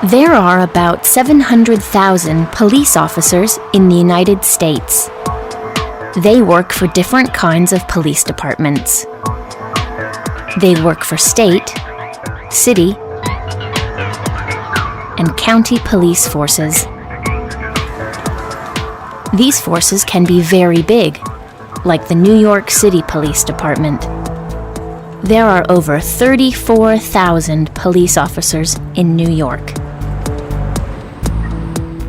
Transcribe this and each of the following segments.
There are about 700,000 police officers in the United States. They work for different kinds of police departments. They work for state, city, and county police forces. These forces can be very big, like the New York City Police Department. There are over 34,000 police officers in New York.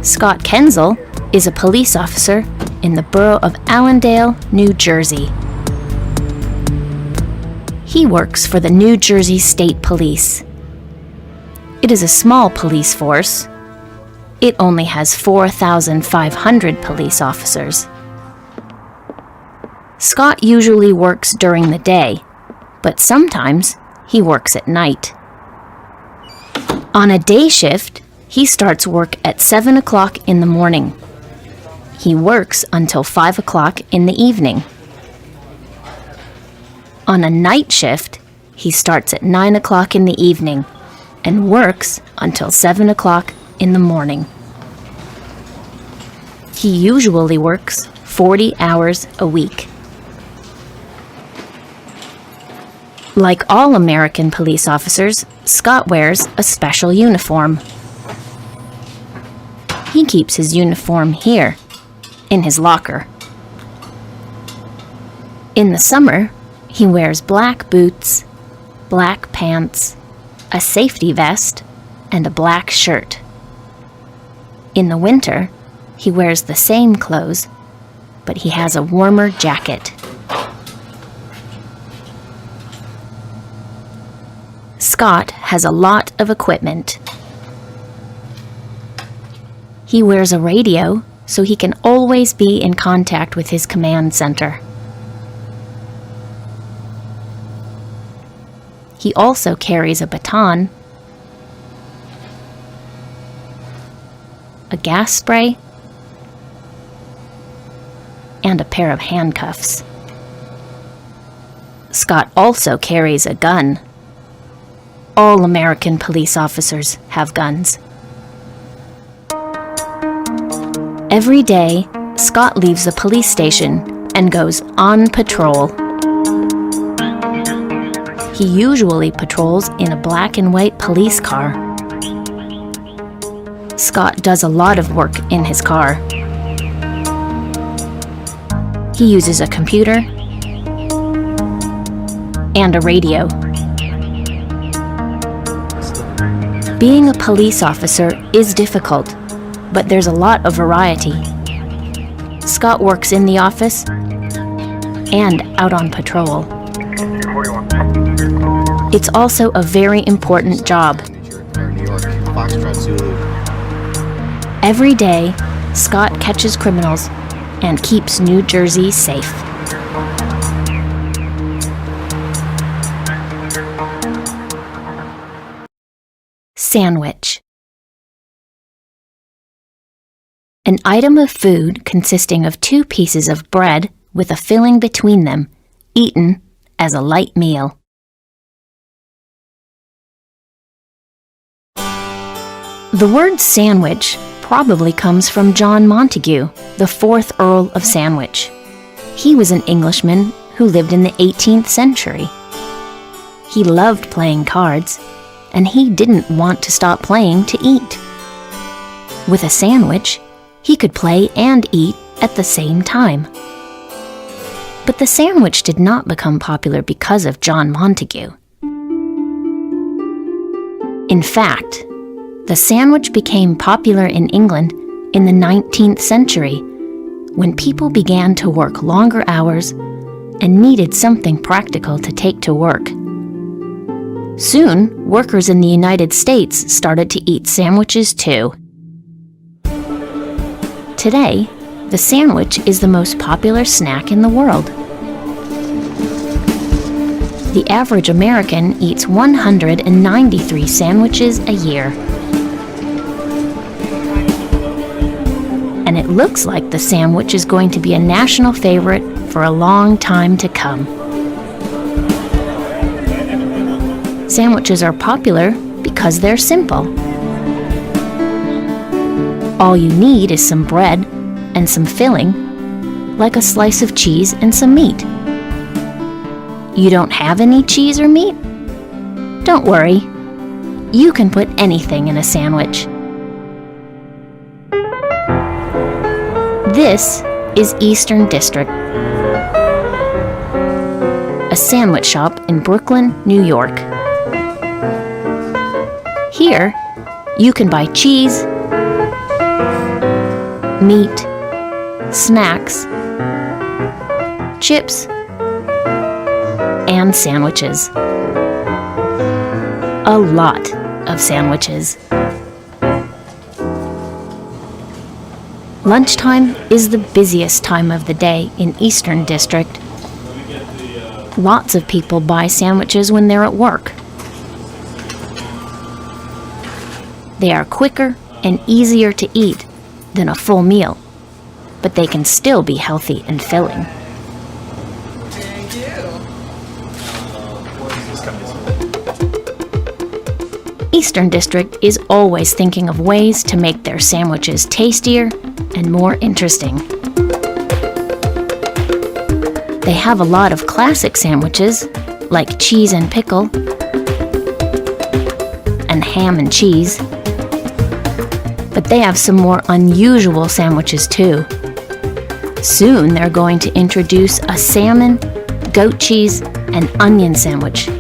Scott Kenzel is a police officer in the borough of Allendale, New Jersey. He works for the New Jersey State Police. It is a small police force. It only has 4,500 police officers. Scott usually works during the day, but sometimes he works at night. On a day shift, he starts work at 7 o'clock in the morning. He works until 5 o'clock in the evening. On a night shift, he starts at 9 o'clock in the evening and works until 7 o'clock in the morning. He usually works 40 hours a week. Like all American police officers, Scott wears a special uniform. He keeps his uniform here, in his locker. In the summer, he wears black boots, black pants, a safety vest, and a black shirt. In the winter, he wears the same clothes, but he has a warmer jacket. Scott has a lot of equipment. He wears a radio so he can always be in contact with his command center. He also carries a baton, a gas spray, and a pair of handcuffs. Scott also carries a gun. All American police officers have guns. Every day, Scott leaves the police station and goes on patrol. He usually patrols in a black and white police car. Scott does a lot of work in his car. He uses a computer and a radio. Being a police officer is difficult, but there's a lot of variety. Scott works in the office and out on patrol. It's also a very important job. Every day, Scott catches criminals and keeps New Jersey safe. Sandwich. An item of food consisting of 2 pieces of bread with a filling between them, eaten as a light meal. The word sandwich probably comes from John Montagu, the 4th Earl of Sandwich. He was an Englishman who lived in the 18th century. He loved playing cards, and he didn't want to stop playing to eat. With a sandwich, he could play and eat at the same time. But the sandwich did not become popular because of John Montagu. In fact, the sandwich became popular in England in the 19th century, when people began to work longer hours and needed something practical to take to work. Soon, workers in the United States started to eat sandwiches too. Today, the sandwich is the most popular snack in the world. The average American eats 193 sandwiches a year. and it looks like the sandwich is going to be a national favorite for a long time to come. Sandwiches are popular because they're simple. All you need is some bread and some filling, like a slice of cheese and some meat. You don't have any cheese or meat? Don't worry. You can put anything in a sandwich. This is Eastern District, a sandwich shop in Brooklyn, New York. Here, you can buy cheese, meat, snacks, chips, and sandwiches. A lot of sandwiches. Lunchtime is the busiest time of the day in Eastern District. Lots of people buy sandwiches when they're at work. They are quicker and easier to eat than a full meal, but they can still be healthy and filling. Thank you. Eastern District is always thinking of ways to make their sandwiches tastier and more interesting. They have a lot of classic sandwiches, like cheese and pickle, and ham and cheese. But they have some more unusual sandwiches too. Soon they're going to introduce a salmon, goat cheese, and onion sandwich.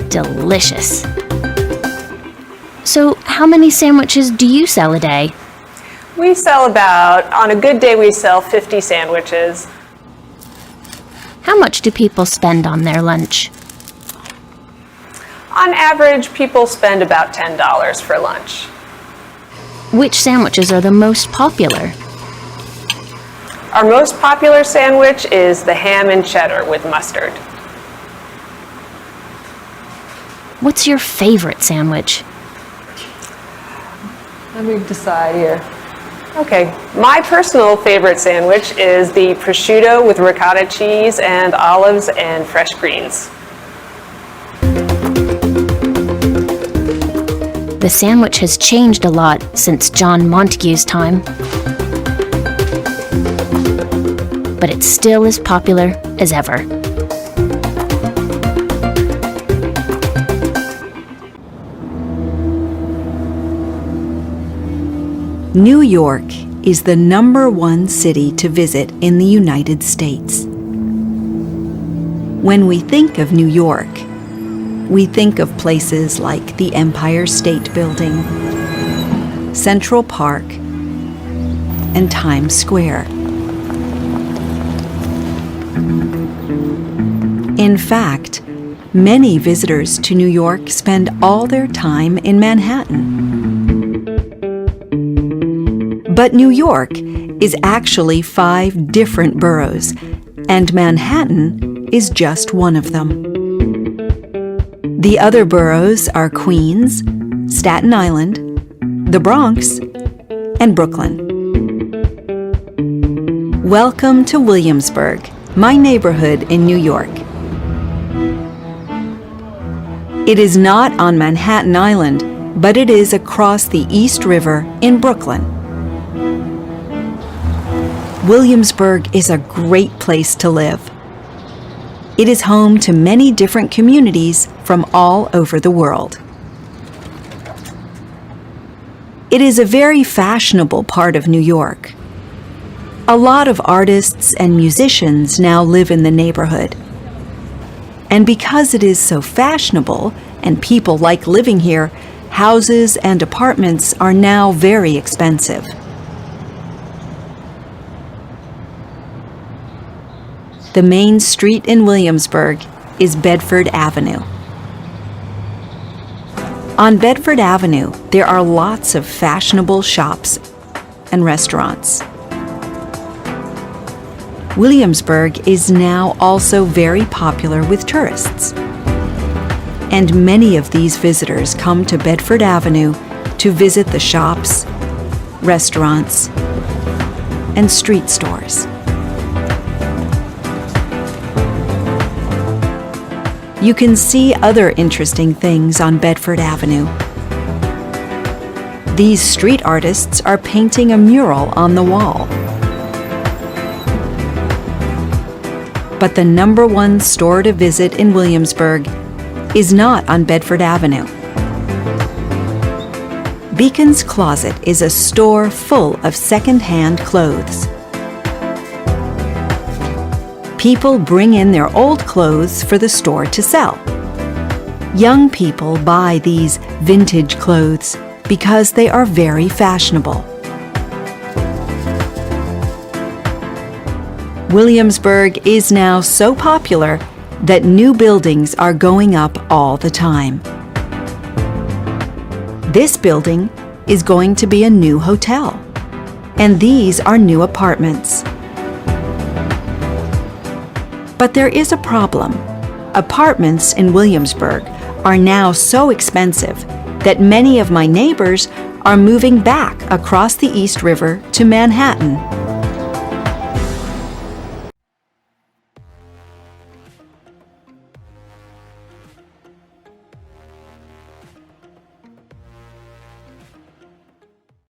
Delicious. So, how many sandwiches do you sell a day? We sell on a good day, we sell 50 sandwiches. How much do people spend on their lunch? On average, people spend about $10 for lunch. Which sandwiches are the most popular? Our most popular sandwich is the ham and cheddar with mustard. What's your favorite sandwich? Let me decide here. Okay, my personal favorite sandwich is the prosciutto with ricotta cheese and olives and fresh greens. The sandwich has changed a lot since John Montague's time, but it's still as popular as ever. New York is the #1 city to visit in the United States. When we think of New York, we think of places like the Empire State Building, Central Park, and Times Square. In fact, many visitors to New York spend all their time in Manhattan. But New York is actually 5 different boroughs, and Manhattan is just one of them. The other boroughs are Queens, Staten Island, the Bronx, and Brooklyn. Welcome to Williamsburg, my neighborhood in New York. It is not on Manhattan Island, but it is across the East River in Brooklyn. Williamsburg is a great place to live. It is home to many different communities from all over the world. It is a very fashionable part of New York. A lot of artists and musicians now live in the neighborhood. And because it is so fashionable and people like living here, houses and apartments are now very expensive. The main street in Williamsburg is Bedford Avenue. On Bedford Avenue, there are lots of fashionable shops and restaurants. Williamsburg is now also very popular with tourists. And many of these visitors come to Bedford Avenue to visit the shops, restaurants, and street stores. You can see other interesting things on Bedford Avenue. These street artists are painting a mural on the wall. But the #1 store to visit in Williamsburg is not on Bedford Avenue. Beacon's Closet is a store full of second-hand clothes. People bring in their old clothes for the store to sell. Young people buy these vintage clothes because they are very fashionable. Williamsburg is now so popular that new buildings are going up all the time. This building is going to be a new hotel, and these are new apartments. But there is a problem. Apartments in Williamsburg are now so expensive that many of my neighbors are moving back across the East River to Manhattan.